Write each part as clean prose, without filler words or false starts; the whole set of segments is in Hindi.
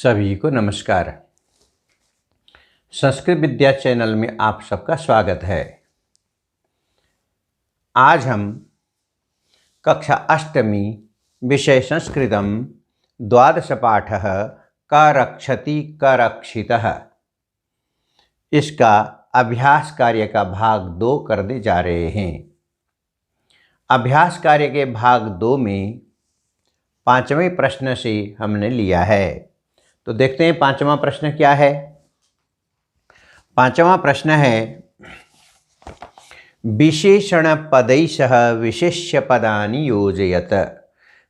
सभी को नमस्कार। संस्कृत विद्या चैनल में आप सबका स्वागत है। आज हम कक्षा अष्टमी विषय संस्कृतम द्वादश पाठः क रक्षति क रक्षितः इसका अभ्यास कार्य का भाग 2 करने जा रहे हैं। अभ्यास कार्य के भाग 2 में 5वें प्रश्न से हमने लिया है, तो देखते हैं 5वां प्रश्न क्या है। 5वां प्रश्न है विशेषण पदैः विशेष्य पदानि योजयत।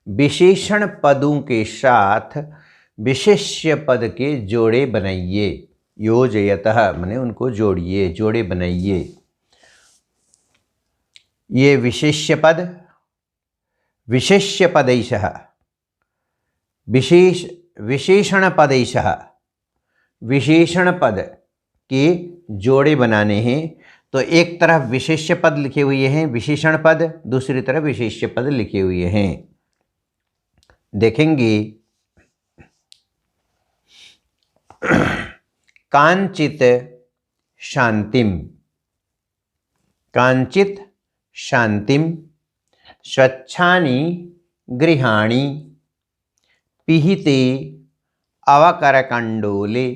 विशेषण पदों के साथ विशेष्य पद के जोड़े बनाइए। योजयतः माने उनको जोड़िए, जोड़े बनाइए। ये विशेष्य पद, विशेष्य पदैः, विशेषण पदैः, विशेषण पद के जोड़े बनाने हैं। तो एक तरफ विशेष्य पद लिखे हुए हैं विशेषण पद, दूसरी तरफ विशेष्य पद लिखे हुए हैं। देखेंगे कांचित शांतिम, कांचित शांतिम, स्वच्छानि गृहाणि, पिहिते अवकरकंडोले,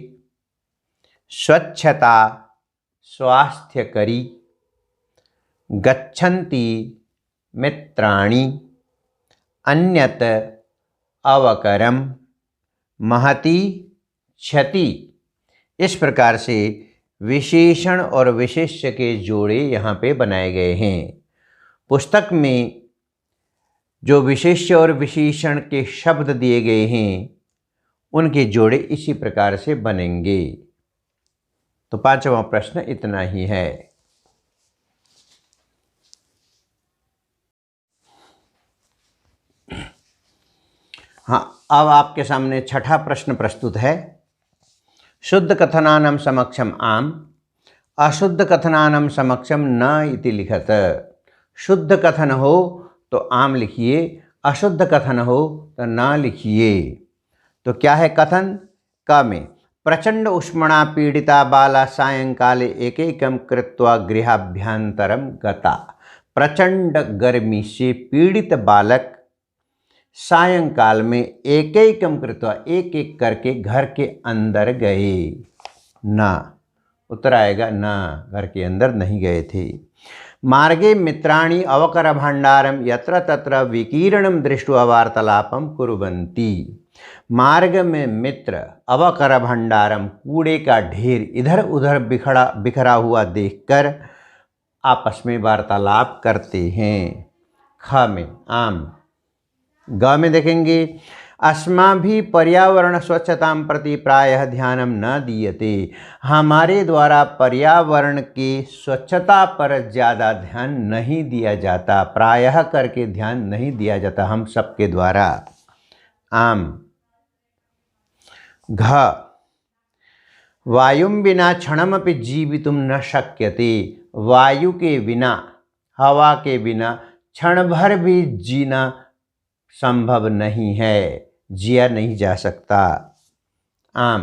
स्वच्छता स्वास्थ्यकरी, गच्छन्ति मित्राणि, अन्यत अवकरम, महती क्षति। इस प्रकार से विशेषण और विशेष्य के जोड़े यहाँ पे बनाए गए हैं। पुस्तक में जो विशेष्य और विशेषण के शब्द दिए गए हैं उनके जोड़े इसी प्रकार से बनेंगे। तो 5वां प्रश्न इतना ही है। हाँ, अब आपके सामने 6ठा प्रश्न प्रस्तुत है। शुद्ध कथनानां समक्षम आम, अशुद्ध कथनानां समक्षम न इति लिखत। शुद्ध कथन हो तो आम लिखिए, अशुद्ध कथन हो तो ना लिखिए। तो क्या है कथन? क में प्रचंड उष्मणा पीड़िता बाला सायंकाले एकैकं कृत्वा गृहाभ्यंतरम गता। प्रचंड गर्मी से पीड़ित बालक सायंकाल में एकैकं कृत्वा, एक एक करके घर के अंदर गए। ना, उत्तर आएगा ना, घर के अंदर नहीं गए थे। मार्गे मित्राणि अवकर भंडारम यत्र तत्र विकीर्णम दृष्ट्वा वार्तालापम कुर्वन्ति। मार्ग में मित्र अवकर भंडारम, कूड़े का ढेर इधर उधर बिखरा हुआ देखकर आपस में वार्तालाप करते हैं। ख में आम। ग में देखेंगे अस्माभि पर्यावरण स्वच्छता प्रति प्रायः ध्यानम न दीयते। हमारे द्वारा पर्यावरण की स्वच्छता पर ज़्यादा ध्यान नहीं दिया जाता। प्रायः करके ध्यान नहीं दिया जाता हम सबके द्वारा। आम। घ वायुं बिना क्षणमपि जीवितुं न शक्यते। वायु के बिना, हवा के बिना क्षण भर भी जीना संभव नहीं है, जिया नहीं जा सकता। आम।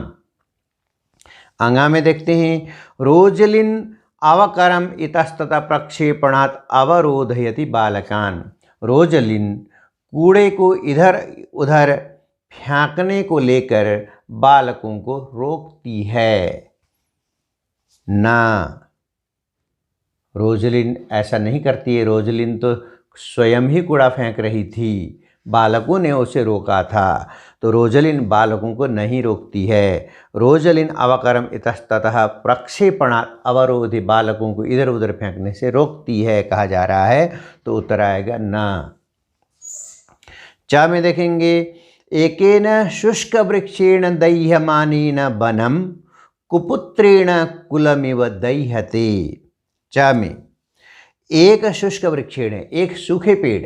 अंगा में देखते हैं रोजलिन अवकरम इतस्ततः प्रक्षेपणात् अवरोधयति बालकान। रोजलिन कूड़े को इधर उधर फेंकने को लेकर बालकों को रोकती है। ना, रोजलिन ऐसा नहीं करती है। रोजलिन तो स्वयं ही कूड़ा फेंक रही थी, बालकों ने उसे रोका था। तो रोजलिन बालकों को नहीं रोकती है। रोजलिन अवकरम इतस्ततः प्रक्षेपणात् अवरोधि, बालकों को इधर उधर फेंकने से रोकती है कहा जा रहा है। तो उत्तर आएगा ना। च में देखेंगे एकेन शुष्क वृक्षेण दह्यमानेन वनम कुपुत्रेण कुलमिव दह्यते। च में एक शुष्क वृक्षेण, एक सूखे पेड़,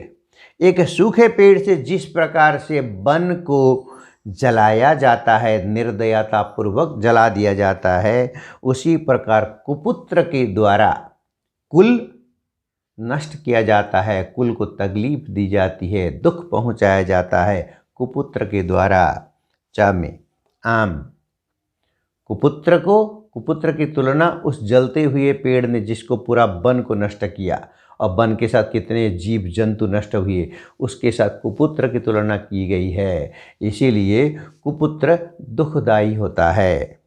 एक सूखे पेड़ से जिस प्रकार से वन को जलाया जाता है, निर्दयता पूर्वक जला दिया जाता है, उसी प्रकार कुपुत्र के द्वारा कुल नष्ट किया जाता है, कुल को तकलीफ दी जाती है, दुख पहुंचाया जाता है कुपुत्र के द्वारा। च में आम। कुपुत्र की तुलना उस जलते हुए पेड़ ने जिसको पूरा वन को नष्ट किया और वन के साथ कितने जीव जंतु नष्ट हुए, उसके साथ कुपुत्र की तुलना की गई है। इसीलिए कुपुत्र दुखदाई होता है।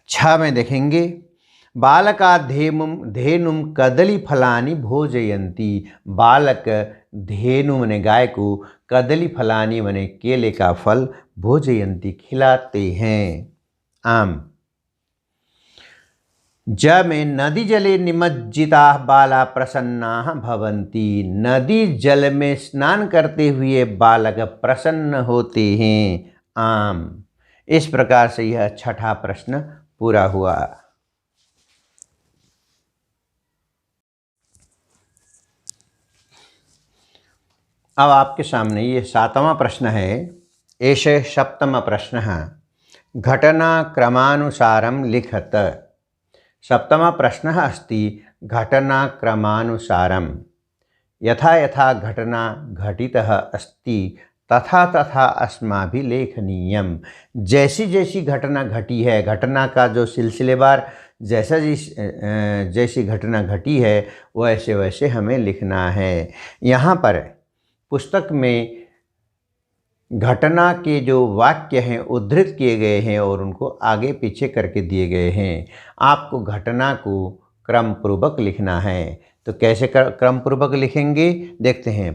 6 में देखेंगे, बालका धेनुम कदली फलानी भोजयंती। बालक धेनु मने गाय को, कदली फलानी मने केले का फल, भोजयंती खिलाते हैं। आम। ज में नदी जले निमज्जिता बाला प्रसन्ना भवन्ति। नदी जल में स्नान करते हुए बालक प्रसन्न होते हैं। आम। इस प्रकार से यह 6ठा प्रश्न पूरा हुआ। अब आपके सामने ये 7वां प्रश्न है। एष सप्तम प्रश्न है। घटना क्रमानुसारं लिखत। सप्तमः प्रश्नः अस्ति घटनाक्रमानुसारं। यथा यथा घटना घटितः अस्ति तथा तथा अस्माभिः लेखनीयम्। जैसी जैसी घटना घटी है, घटना का जो सिलसिलेवार जैसी घटना घटी है वैसे वैसे हमें लिखना है। यहाँ पर पुस्तक में घटना के जो वाक्य हैं उद्धृत किए गए हैं और उनको आगे पीछे करके दिए गए हैं। आपको घटना को क्रम पूर्वक लिखना है। तो कैसे क्रम पूर्वक लिखेंगे, देखते हैं।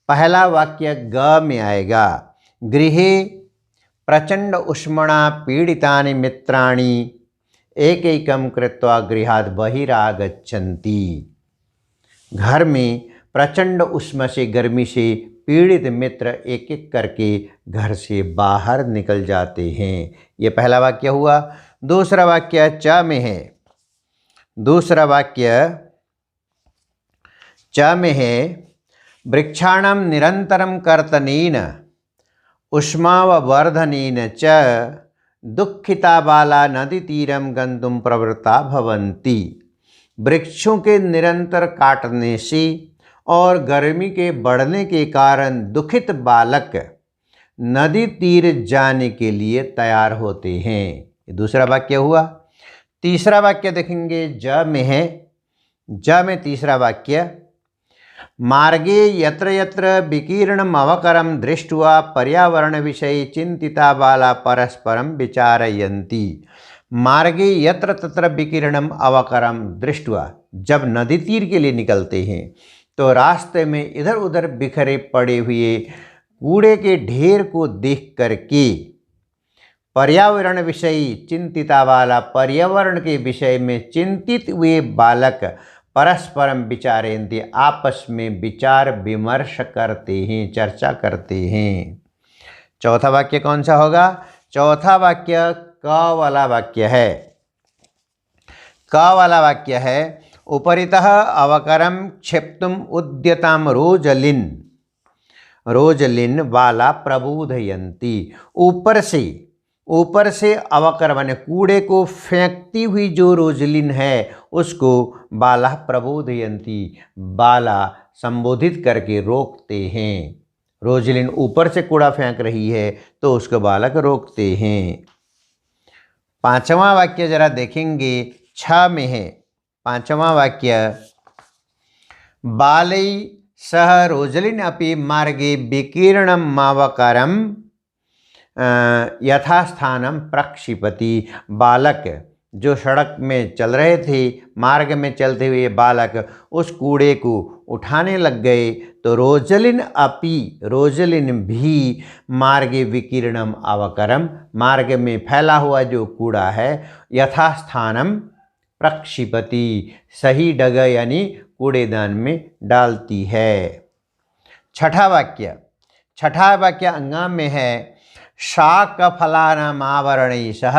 पहला वाक्य ग में आएगा। गृहे प्रचंड उष्मणा पीड़ितानि मित्राणि एकैकं कृत्वा गृहात् बहिरागच्छन्ति। घर में प्रचंड उष्मा से, गर्मी से पीड़ित मित्र एक एक करके घर से बाहर निकल जाते हैं। ये पहला वाक्य हुआ। दूसरा वाक्य च में है। दूसरा वाक्य च में है। वृक्षाणां निरंतरं कर्तनेन उष्मावर्धनेन च दुःखिता बाला नदीतीरं गन्तुं प्रवृत्ता भवन्ति। वृक्षों के निरंतर काटने से और गर्मी के बढ़ने के कारण दुखित बालक नदी तीर जाने के लिए तैयार होते हैं। ये दूसरा वाक्य हुआ। तीसरा वाक्य देखेंगे, ज में है। ज में तीसरा वाक्य, मार्गे यत्र यत्र विकीर्णम अवकरम दृष्ट्वा पर्यावरण विषये चिंतिता बाला परस्परम विचारयन्ति। मार्गे यत्र तत्र विकीर्णम अवकरम दृष्ट्वा, जब नदी तीर के लिए निकलते हैं तो रास्ते में इधर उधर बिखरे पड़े हुए कूड़े के ढेर को देख करके पर्यावरण विषयी चिंतिता वाला, पर्यावरण के विषय में चिंतित हुए बालक परस्परम विचारयन्ति, आपस में विचार विमर्श करते हैं, चर्चा करते हैं। चौथा वाक्य कौन सा होगा? चौथा वाक्य क वाला वाक्य है। क वाला वाक्य है, उपरितः अवकरम क्षिप्तुम उद्यताम रोजलिन बाला प्रबोधयन्ति। ऊपर से अवकर माने कूड़े को फेंकती हुई जो रोजलिन है उसको बाला प्रबोधयन्ति, बाला संबोधित करके रोकते हैं। रोजलिन ऊपर से कूड़ा फेंक रही है तो उसको बालक रोकते हैं। पांचवा वाक्य जरा देखेंगे, 6 में है। पांचवा वाक्य, बालै सह रोजलिन अपि मार्गे विकीर्णम मावकरम यथास्थानम प्रक्षिपति। बालक जो सड़क में चल रहे थे, मार्ग में चलते हुए बालक उस कूड़े को उठाने लग गए तो रोजलिन भी मार्गे विकीर्णम अवकरम, मार्ग में फैला हुआ जो कूड़ा है यथास्थानम प्रक्षिपति, सही जगह यानी कूड़ेदान में डालती है। छठा वाक्य अंगाम में है, शाकफलानामावरणैः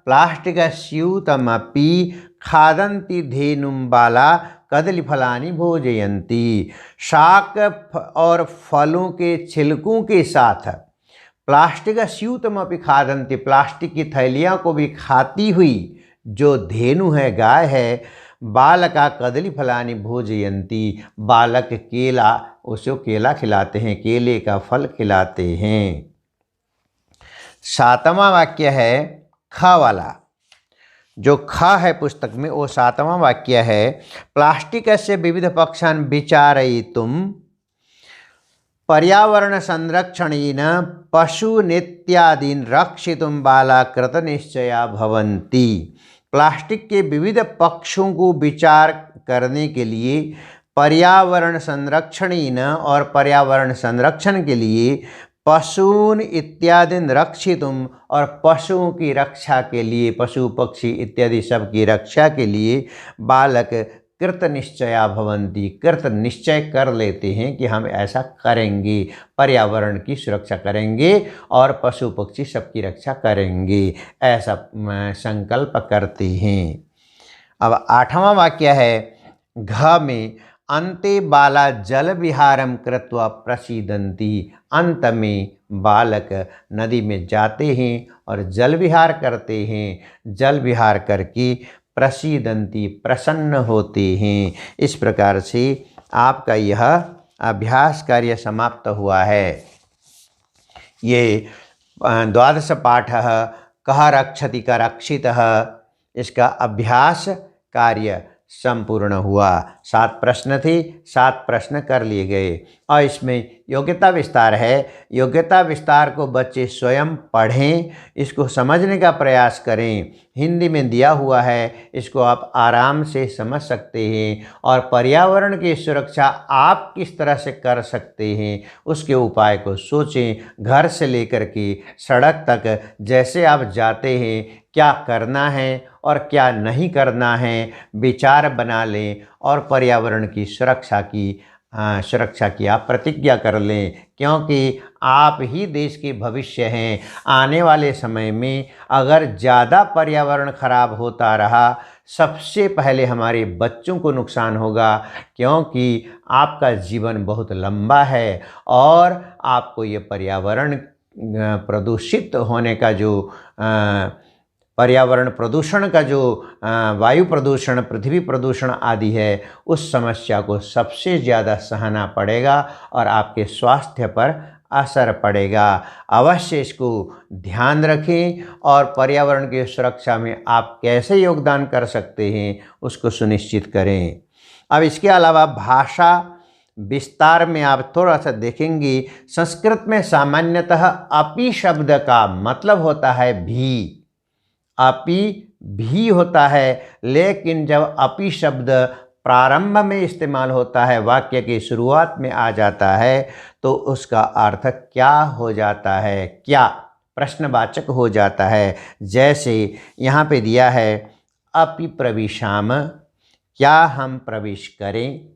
प्लास्टिकस्यूतमपि खादन्ति धेनुं बाला कदलीफलानि भोजयन्ति। शाक और फलों के छिलकों के साथ प्लास्टिकस्यूतमपि खादन्ति, प्लास्टिक की थैलियाँ को भी खाती हुई जो धेनु है, गाय है, बालका कदली फलानी भोजयंती, बालक केला, उसको केला खिलाते हैं, केले का फल खिलाते हैं। सातवां वाक्य है ख वाला, जो ख है पुस्तक में वो सातवां वाक्य है, प्लास्टिकस्य विविध पक्षान् विचारयितुं पर्यावरण संरक्षणेन पशूनित्यादीन् रक्षितुं बाला कृतनिश्चया भवन्ति। प्लास्टिक के विविध पक्षों को विचार करने के लिए पर्यावरण संरक्षणेन और पर्यावरण संरक्षण के लिए पशून इत्यादि रक्षितुम और पशुओं की रक्षा के लिए, पशु पक्षी इत्यादि सब की रक्षा के लिए बालक कृत निश्चया भवन्ति, कृत निश्चय कर लेते हैं कि हम ऐसा करेंगे, पर्यावरण की सुरक्षा करेंगे और पशु पक्षी सबकी रक्षा करेंगे, ऐसा संकल्प करते हैं। अब आठवां वाक्य है घ में, अन्ते बाला जल विहारम कृत्वा प्रसीदन्ति। अंत में बालक नदी में जाते हैं और जल विहार करते हैं, जल विहार करके प्रसीदन्ति प्रसन्न होते हैं। इस प्रकार से आपका यह अभ्यास कार्य समाप्त हुआ है। ये द्वादश पाठः कः रक्षति कः रक्षितः, इसका अभ्यास कार्य संपूर्ण हुआ। 7 प्रश्न थे, 7 प्रश्न कर लिए गए और इसमें योग्यता विस्तार है। योग्यता विस्तार को बच्चे स्वयं पढ़ें, इसको समझने का प्रयास करें। हिंदी में दिया हुआ है, इसको आप आराम से समझ सकते हैं और पर्यावरण की सुरक्षा आप किस तरह से कर सकते हैं उसके उपाय को सोचें। घर से लेकर के सड़क तक जैसे आप जाते हैं क्या करना है और क्या नहीं करना है, विचार बना लें और पर्यावरण की सुरक्षा की आप प्रतिज्ञा कर लें, क्योंकि आप ही देश के भविष्य हैं। आने वाले समय में अगर ज़्यादा पर्यावरण खराब होता रहा, सबसे पहले हमारे बच्चों को नुकसान होगा, क्योंकि आपका जीवन बहुत लंबा है और आपको ये पर्यावरण प्रदूषित होने का जो पर्यावरण प्रदूषण का जो वायु प्रदूषण, पृथ्वी प्रदूषण आदि है, उस समस्या को सबसे ज़्यादा सहना पड़ेगा और आपके स्वास्थ्य पर असर पड़ेगा। अवश्य इसको ध्यान रखें और पर्यावरण की सुरक्षा में आप कैसे योगदान कर सकते हैं उसको सुनिश्चित करें। अब इसके अलावा भाषा विस्तार में आप थोड़ा सा देखेंगे। संस्कृत में सामान्यतः अपि शब्द का मतलब होता है भी, अपि भी होता है, लेकिन जब अपि शब्द प्रारंभ में इस्तेमाल होता है, वाक्य की शुरुआत में आ जाता है, तो उसका अर्थ क्या हो जाता है, क्या प्रश्नवाचक हो जाता है। जैसे यहाँ पे दिया है अपि प्रविशाम, क्या हम प्रवेश करें।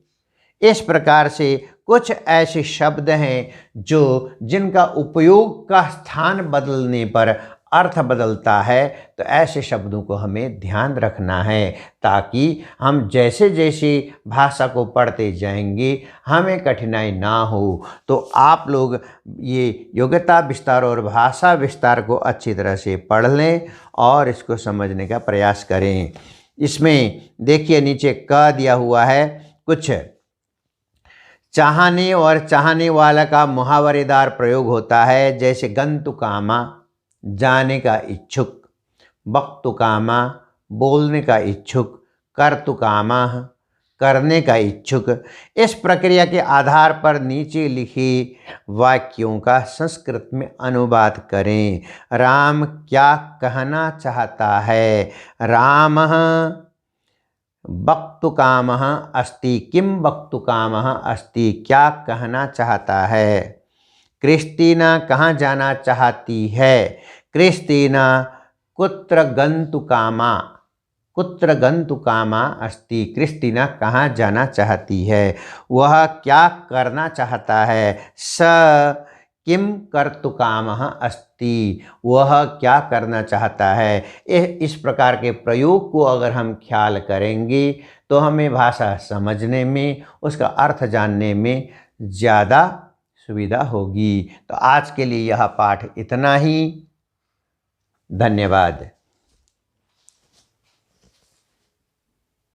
इस प्रकार से कुछ ऐसे शब्द हैं जिनका उपयोग का स्थान बदलने पर अर्थ बदलता है, तो ऐसे शब्दों को हमें ध्यान रखना है ताकि हम जैसे जैसे भाषा को पढ़ते जाएंगे हमें कठिनाई ना हो। तो आप लोग ये योग्यता विस्तार और भाषा विस्तार को अच्छी तरह से पढ़ लें और इसको समझने का प्रयास करें। इसमें देखिए नीचे क दिया हुआ है, कुछ चाहने और चाहने वाला का मुहावरेदार प्रयोग होता है, जैसे गंतुकामा जाने का इच्छुक, वक्तुकामा बोलने का इच्छुक, कर्तुकामा करने का इच्छुक। इस प्रक्रिया के आधार पर नीचे लिखे वाक्यों का संस्कृत में अनुवाद करें। राम क्या कहना चाहता है, रामः वक्तुकामः अस्ति, किं वक्तुकामः अस्ति, क्या कहना चाहता है। क्रिस्टीना कहाँ जाना चाहती है, क्रिस्टीना कुत्र गन्तुकामा, कुत्र गन्तुकामा अस्ति, क्रिस्टीना कहाँ जाना चाहती है। वह क्या करना चाहता है, स किम कर्तुकामः अस्ति, वह क्या करना चाहता है। इस प्रकार के प्रयोग को अगर हम ख्याल करेंगे तो हमें भाषा समझने में, उसका अर्थ जानने में ज़्यादा सुविधा होगी। तो आज के लिए यह पाठ इतना ही। धन्यवाद।